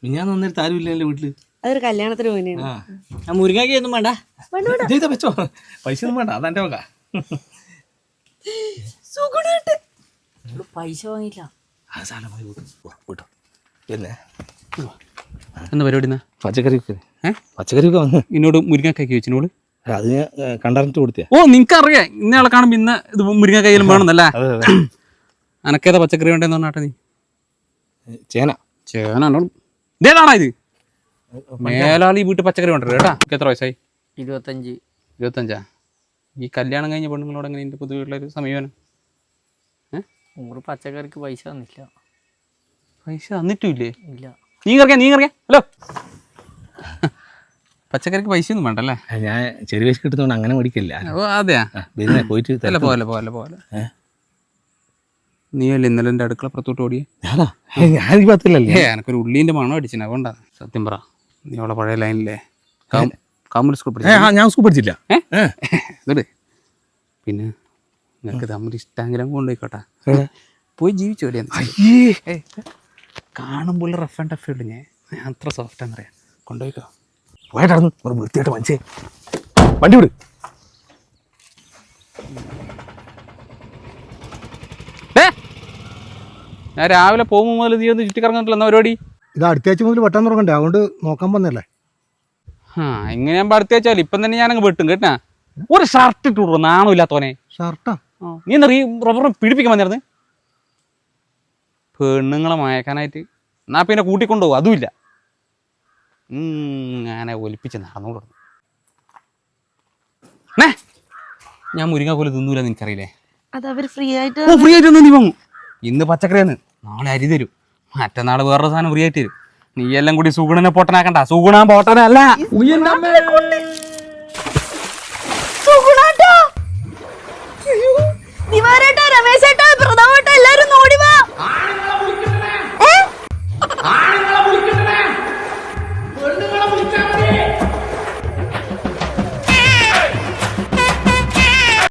ഞാൻ വന്നിട്ട് ആരും ഇല്ലല്ലോ വീട്ടില്. അതൊരു കല്യാണത്തിന് പോയിനാണ്. ആ മുരിങ്ങാക്കി ഒന്നും വേണ്ട, ചെയ്താ വെച്ചോ, പൈസ ഒന്നും വേണ്ട, അതെന്റെ വക. പൈസ വാങ്ങിയില്ല. അത് സാധനം വിട്ടോ. പിന്നെ എന്താ പരിപാടി? പച്ചക്കറി പച്ചക്കറിയൊക്കെ വന്ന് എന്നോട് മുരിങ്ങക്കാക്കി വെച്ചിനോട് അത് ഞാൻ കണ്ടറിഞ്ഞിട്ട് കൊടുത്തിയാ. ഓ നിനക്കറിയാം, ഇന്നയാളെ കാണുമ്പോ ഇന്ന് ഇത് മുരിങ്ങക്കായാലും വേണമെന്നല്ലേ. അതെ. അനക്കേതാ പച്ചക്കറി വേണ്ടെന്ന് പറഞ്ഞാട്ടെ നീ? ചേന ഇതേതാണോ ഇത്? മേലാളി വീട്ടിൽ പച്ചക്കറി വേണ്ടത് കേട്ടാ. എത്ര വയസ്സായി? 25. 25. ഈ കല്യാണം കഴിഞ്ഞ പെണ്ണുങ്ങളോട് എങ്ങനെ ഇതിന്റെ പൊതുവെയുള്ളൊരു സമീപനം? പച്ചക്കറിക്ക് പൈസ തന്നില്ല. പൈസ തന്നിട്ടും ഇല്ലേ? ഇല്ല. നീ കറിയാ ഹലോ. പച്ചക്കറിക്ക് പൈസ ഒന്നും വേണ്ടല്ലേ? ഞാൻ ചെറിയ പൈസ കിട്ടുന്നോണ്ട് അങ്ങനെ മേടിക്കില്ല. ഓ അതെയാ? പോയിട്ട് അല്ല പോലെ നീ അല്ലേ ഇന്നലെ എൻ്റെ അടുക്കള പുറത്തോട്ട് ഓടിയേ? ഞാൻ ഈ പത്തില്ലല്ലേ. എനക്കൊരു ഉള്ളീൻ്റെ മണം അടിച്ചിന്, അതുകൊണ്ടാ. സത്യം പറ, നീ അവളെ പഴയ ലൈനില്ലേ കാമൂർ സ്കൂൾ പഠിച്ച? ഞാൻ സ്കൂൾ പഠിച്ചില്ല. ഇതോട് പിന്നെ നിനക്ക് തമ്മിൽ ഇഷ്ടമെങ്കിലും കൊണ്ടുപോയിക്കോട്ടെ, പോയി ജീവിച്ചോടിയാ. കാണുമ്പോൾ റഫ് ആൻഡ് ടഫ് ഉള്ളു. ഞാൻ അത്ര സോഫ്റ്റാന്ന് പറയാം. കൊണ്ടുപോയിക്കോ. പോയിട്ടായിരുന്നു വൃത്തിയായിട്ട് മനസ്സേ. വണ്ടി വിട്. ഞാൻ രാവിലെ പോകുമ്പോൾ മുതൽ നീ ഒന്ന് ചുറ്റിക്കറങ്ങിട്ടില്ല എന്നാ പരിപാടി? ഇത് അടുത്താഴ്ച മുതൽ വെട്ടാൻ തുടങ്ങണ്ടേ, അതുകൊണ്ട് നോക്കാൻ വന്നല്ലേ. ഇങ്ങനെ ഞാൻ അടുത്ത വെച്ചാൽ ഇപ്പം തന്നെ ഞാനങ്ങ് വെട്ടും കേട്ടാ. ഒരു ഷർട്ട് ഇട്ടു നാണോ ഇല്ലാത്തവനെ. ഷർട്ടാ? നീ എന്താ റബ്ബർ പിടിപ്പിക്കാൻ വന്നിരുന്നു പെണ്ണുങ്ങളെ മയക്കാനായിട്ട്? എന്നാ പിന്നെ കൂട്ടിക്കൊണ്ടുപോകും, അതുമില്ല. അങ്ങനെ ഒലിപ്പിച്ച് നടന്നോളൂ. ഞാൻ മുരിങ്ങാക്കോല് തിന്നൂല, നിനക്കറിയില്ലേ? അത് അവർ ഫ്രീ ആയിട്ട് ഫ്രീ ആയിട്ട് നീ വാങ്ങും. ഇന്ന് പച്ചക്കറിയാന്ന്, നാളെ അരി തരും, മറ്റന്നാൾ വേറൊരു സാധനം ഫ്രീ ആയിട്ട് തരും. നീ എല്ലാം കൂടി സുഗുണനെ പൊട്ടനാക്കണ്ട. സുഗുണാൻ പൊട്ടനല്ല.